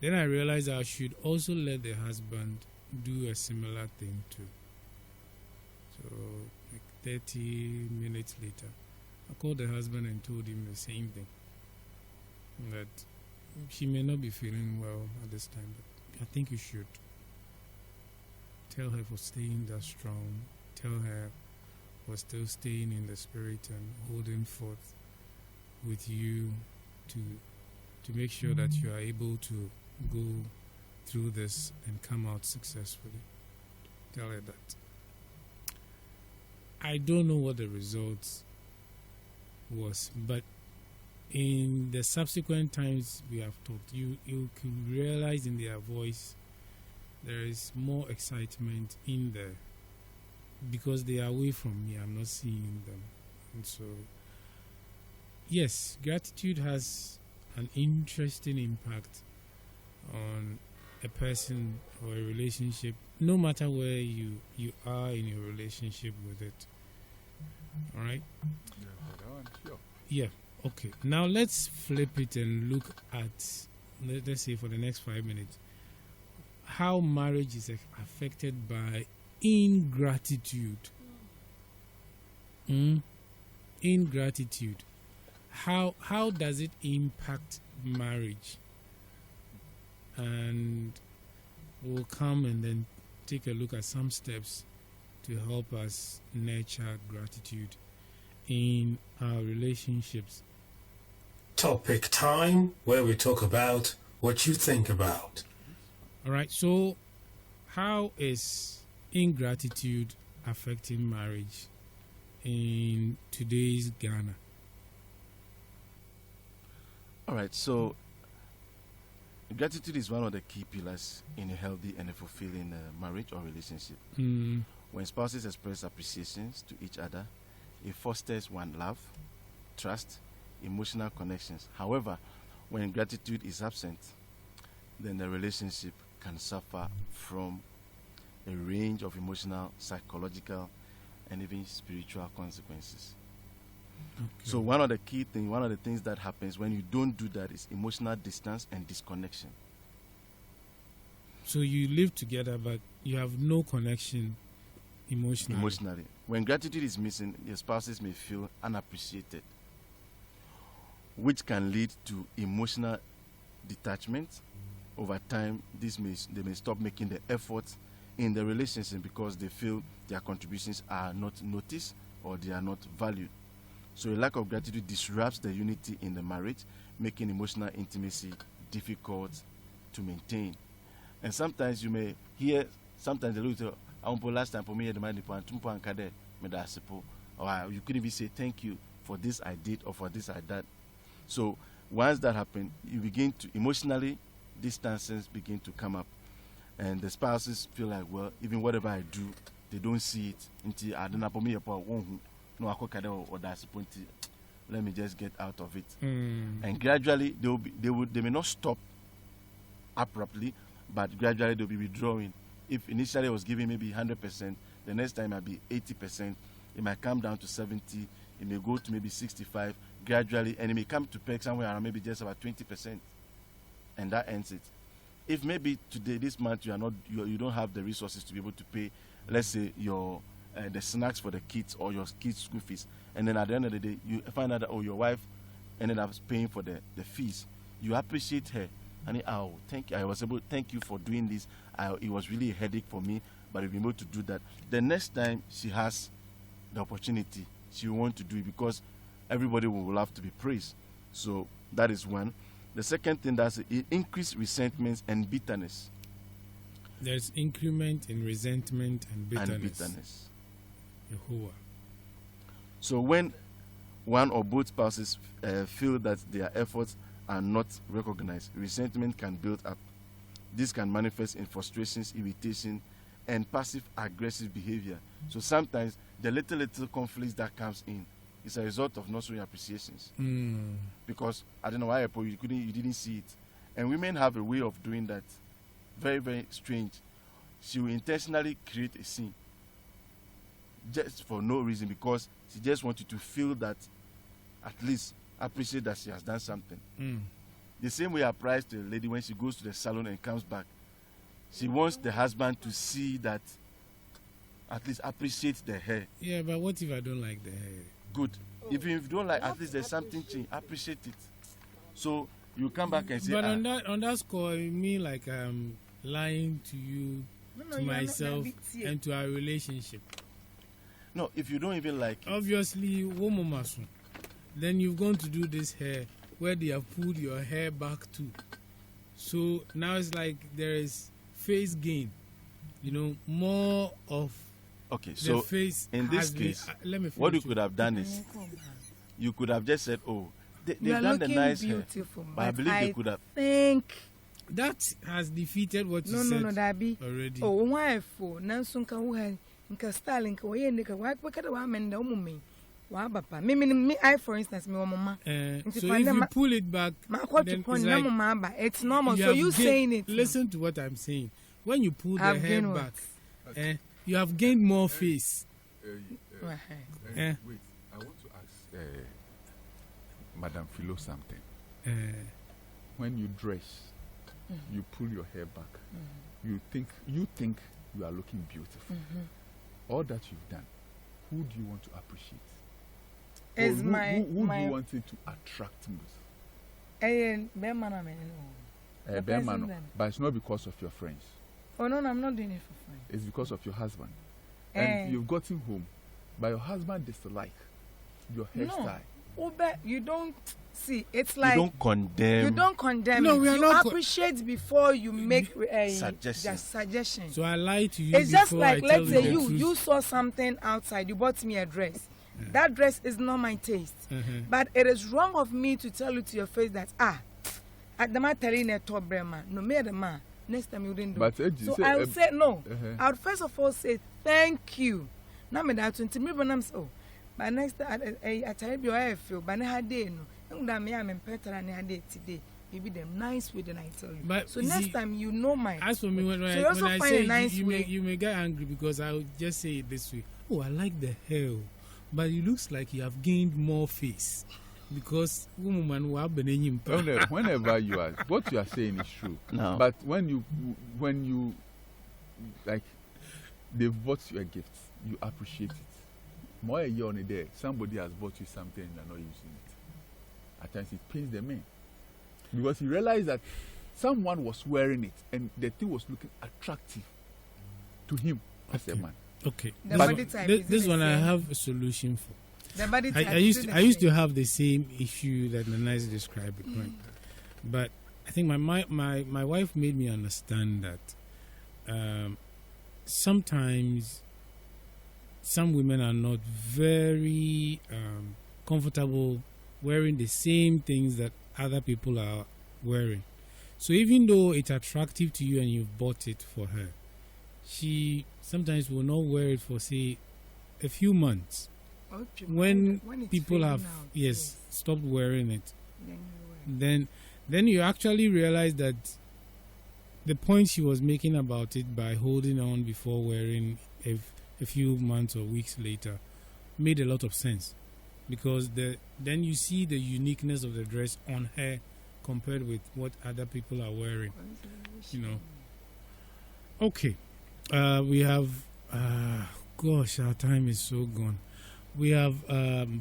Then I realized I should also let the husband do a similar thing too. So like 30 minutes later, I called the husband and told him the same thing. That she may not be feeling well at this time, but I think you should tell her for staying that strong. Tell her for still staying in the spirit and holding forth with you to make sure that you are able to go through this and come out successfully. Tell her that. I don't know what the results was, but in the subsequent times we have talked, you could realize in their voice there is more excitement in there because they are away from me. I'm not seeing them. And so, yes, gratitude has an interesting impact on a person or a relationship, no matter where you are in your relationship with it. All right?
Sure.
Yeah. Okay. Now let's flip it and look at, let's say for the next 5 minutes, how marriage is affected by ingratitude. Ingratitude. How does it impact marriage? And we'll come and then take a look at some steps to help us nurture gratitude in our relationships.
Topic time, where we talk about what you think about.
All right, so how is ingratitude affecting marriage in today's Ghana?
All right, so gratitude is one of the key pillars in a healthy and a fulfilling marriage or relationship. When spouses express appreciations to each other, it fosters one love, trust, emotional connections. However, when gratitude is absent, then the relationship can suffer from a range of emotional, psychological, and even spiritual consequences. Okay. So one of the things that happens when you don't do that is emotional distance and disconnection.
So you live together, but you have no connection emotionally.
When gratitude is missing, your spouses may feel unappreciated, which can lead to emotional detachment. Over time, they may stop making the effort in the relationship because they feel their contributions are not noticed or they are not valued. So a lack of gratitude disrupts the unity in the marriage, making emotional intimacy difficult to maintain. And sometimes you may hear, sometimes they look at, last time for me, or you could even say thank you for this I did or for this I did. So once that happens, you begin to emotionally distances begin to come up, and the spouses feel like, well, even whatever I do, they don't see it. Until I don't know, let me just get out of it. And gradually they may not stop abruptly, but gradually they'll be withdrawing. If initially I was giving maybe 100%, the next time I'll be 80%. It might come down to 70. It may go to maybe 65 gradually, and it may come to peg somewhere around maybe just about 20%, and that ends it. If maybe today, this month, you don't have the resources to be able to pay, let's say your the snacks for the kids or your kids' school fees, and then at the end of the day you find out that your wife ended up paying for the fees, you appreciate her, and thank you for doing this. It was really a headache for me, but we've been able to do that. The next time she has the opportunity, she will want to do it because everybody will love to be praised. So that is one. The second thing, that's it increased resentments and bitterness.
There's increment in resentment and bitterness. Yehovah.
So when one or both spouses feel that their efforts are not recognized, resentment can build up. This can manifest in frustrations, irritation, and passive-aggressive behavior. So sometimes the little conflicts that comes in is a result of not showing appreciations. Because I don't know why you didn't see it, And women have a way of doing that. Very, very strange. She will intentionally create a scene just for no reason, because she just wants you to feel that, at least appreciate that she has done something. The same way applies to a lady when she goes to the salon and comes back. She wants the husband to see that, at least appreciate the hair.
Yeah, but what if I don't like the hair?
Good. If you don't like, at least there's something change. Appreciate it. So you come back and say,
but on that score, you mean like I'm lying to you, to myself, and to our relationship?
No, if you don't even like it.
Obviously, woman, then you've gone to do this hair where they have pulled your hair back to. So now it's like there is face gain, more of
so
the face.
In this case, what you could have done is, you could have just said, oh, they've done the nice hair. But I believe they could have.
Think
that has defeated what you said already.
Oh, why for Nansunka who had Nka Starling, why could I amend the woman? Wow, papa. Me, I, for instance, me, mama.
So if you pull it back, then
it's normal. So you saying it.
Listen to what I'm saying. When you pull the hair back, you have gained more face.
Wait, I want to ask Madam Philo something. When you dress, you pull your hair back. You think you are looking beautiful. All that you've done, who do you want to appreciate?
Is
who do you want it to attract most? But it's not because of your friends.
Oh no, I'm not doing it for friends.
It's because of your husband. And you've gotten home, but your husband dislike your hairstyle.
No, but you don't see. It's like
you don't condemn.
You don't condemn.
No,
you appreciate before you make a suggestion.
So I lie to you.
It's just like, let's say you saw something outside. You bought me a dress. That dress is not my taste. But it is wrong of me to tell you to your face that at the man telling a top brema, no matter man. Next time you didn't do it. So I would say no. I would first of all say thank you. Now me that 20 minutes. Oh, but next time I tell you I feel. But I had day no. Me I'm better than I had today. Maybe them nice way than I tell you.
But
so next time you know my.
As for me, when I say you may get angry because I would just say it this way. Oh, I like the hair, but it looks like you have gained more face. Because woman
whenever you are, what you are saying is true.
No.
But when you like, they bought you a gift, you appreciate it. More a year on a day, somebody has bought you something and you're not using it. At times it pains the man because he realized that someone was wearing it and the thing was looking attractive to him as a man.
Okay.
This
one I have a solution for. I used to have the same issue that Nana is describing, right? But I think my wife made me understand that sometimes some women are not very comfortable wearing the same things that other people are wearing. So even though it's attractive to you and you've bought it for her, she sometimes will not wear it for, say, a few months. When people have stopped wearing it, then you actually realize that the point she was making about it by holding on before wearing a few months or weeks later made a lot of sense, because then you see the uniqueness of the dress on her compared with what other people are wearing. Okay, we have gosh, our time is so gone. We have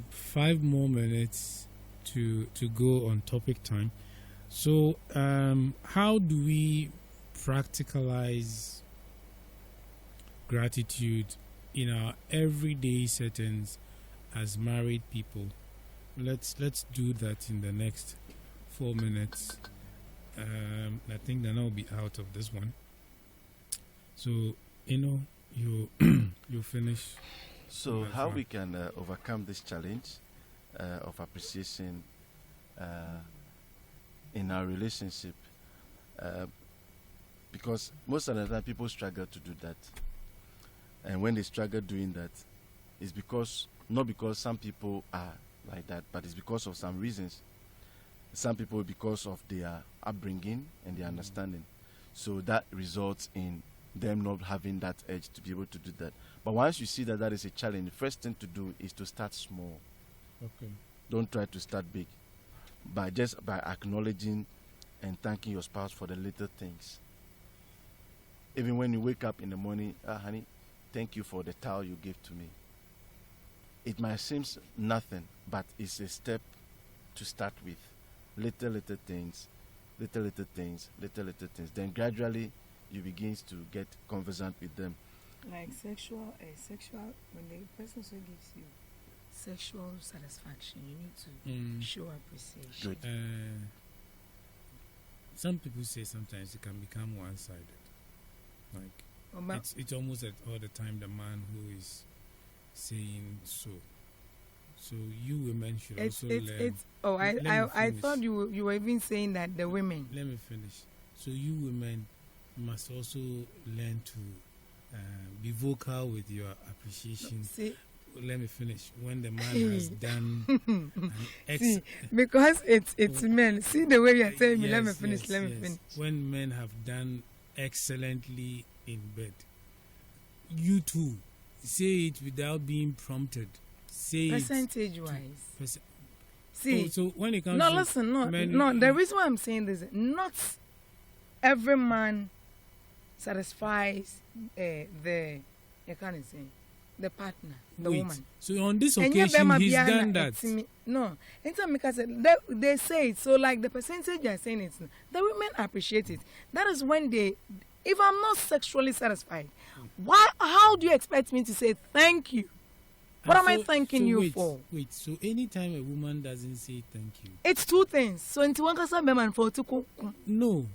5 more minutes to go on topic time. So how do we practicalize gratitude in our everyday settings as married people? Let's do that in the next 4 minutes. I think then I'll be out of this one. So you finish.
So how we can overcome this challenge of appreciation in our relationship, because most of the time people struggle to do that, and when they struggle doing that, it's not because some people are like that, but it's because of some reasons. Some people, because of their upbringing and their understanding, so that results in them not having that edge to be able to do that. But once you see that that is a challenge, the first thing to do is to start small.
Okay.
Don't try to start big. By acknowledging and thanking your spouse for the little things. Even when you wake up in the morning, honey, thank you for the towel you gave to me. It might seem nothing, but it's a step to start with. Little things. Then gradually you begin to get conversant with them.
Like sexual, when the person so gives you sexual satisfaction, you need to show appreciation.
Good.
Some people say sometimes it can become one-sided. Like, it's almost at all the time the man who is saying so. So you women should also learn.
I thought you were even saying that the women.
Let me finish. So you women must also learn to be vocal with your appreciation.
See,
let me finish. When the man has done an
because it's men. See the way you are telling me. Let me finish. Let me finish.
When men have done excellently in bed, you too say it without being prompted. Say
percentage wise.
See, so when it comes
no,
to
listen,
men,
no. The reason why I'm saying this, not every satisfies the the partner, the woman.
So on this occasion, he's done that.
No, they say it. So like the percentage they're saying it, the women appreciate it. That is when they, if I'm not sexually satisfied, how do you expect me to say thank you? What am I thanking you for?
Wait, so anytime a woman doesn't say thank you,
it's two things. So into one case,
no,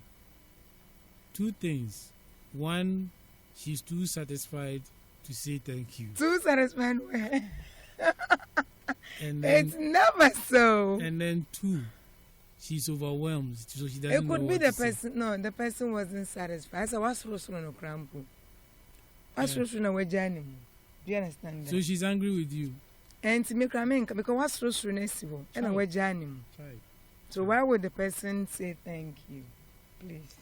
two things. One, she's too satisfied to say thank you.
Too satisfied.
And then,
it's never so.
And then two, she's overwhelmed, so she doesn't.
It could
know
be
what
the
to
person.
say.
No, the person wasn't satisfied. So what's wrong with crampo? What's wrong with journey? Do you understand that?
So she's angry with you.
And to make because what's wrong with and we're journey. So why would the person say thank you, please?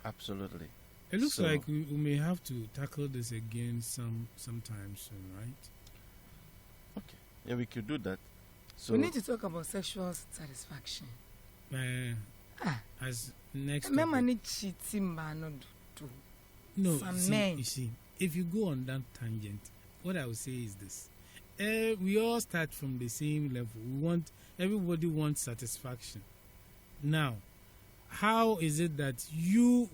Absolutely.
It looks like we may have to tackle this again sometime soon, right?
Okay. Yeah, we could do that. So
we need to talk about sexual satisfaction.
As next.
Remember, cheating,
no, you see, if you go on that tangent, what I would say is this: we all start from the same level. Everybody wants satisfaction. Now, how is it that you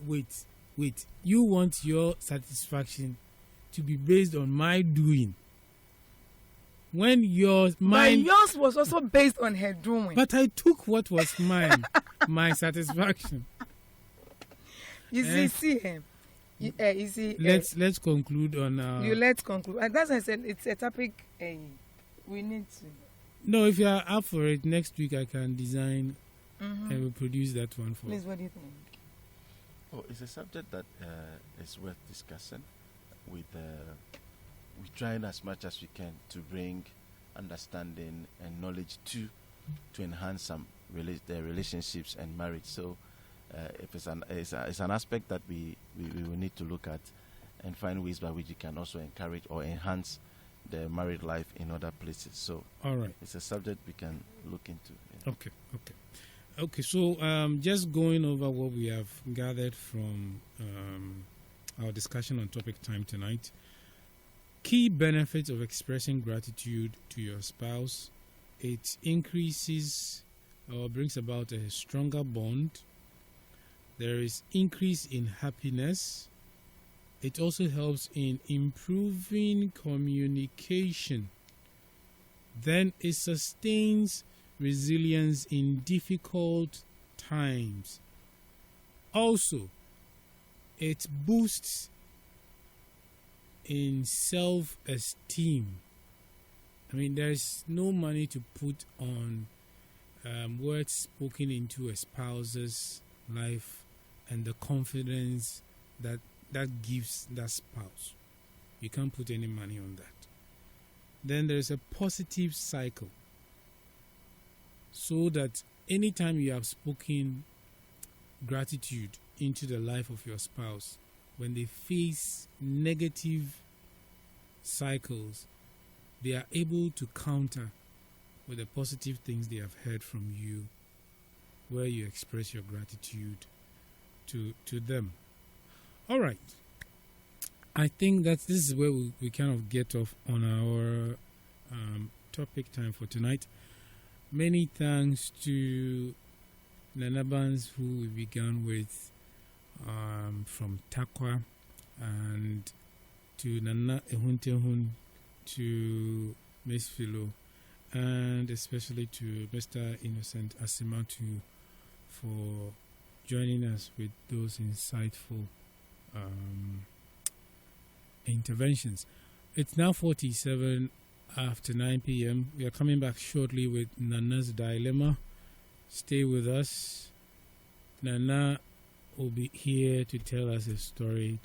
you want your satisfaction to be based on my doing? When yours
was also based on her doing.
But I took what was mine, my satisfaction.
You see him. You see.
Let's conclude on.
Let's conclude. And that's why I said it's a topic. We need to.
No, if you are up for it, next week I can design and we'll produce that one for.
Please, what do you think?
Oh, it's a subject that is worth discussing. We're trying as much as we can to bring understanding and knowledge to enhance their relationships and marriage. So, if it's an aspect that we will need to look at and find ways by which you can also encourage or enhance the married life in other places. So,
all right,
it's a subject we can look into. Yeah.
Okay. So, just going over what we have gathered from our discussion on topic time tonight. Key benefits of expressing gratitude to your spouse: it increases or brings about a stronger bond. There is increase in happiness. It also helps in improving communication. Then it sustains resilience in difficult times. Also, it boosts in self-esteem. I mean, there's no money to put on words spoken into a spouse's life and the confidence that gives that spouse. You can't put any money on that. Then there's a positive cycle. so that anytime you have spoken gratitude into the life of your spouse, when they face negative cycles, they are able to counter with the positive things they have heard from you, where you express your gratitude to them. All right. I think that this is where we kind of get off on our topic time for tonight. Many thanks to Nana Bans, who we began with from Takwa, and to Nana Ehuntehun, to Miss Philo, and especially to Mr. Innocent Asimatu for joining us with those insightful interventions. It's now 47 after 9 p.m. We are coming back shortly with Nana's Dilemma. Stay with us. Nana will be here to tell us a story.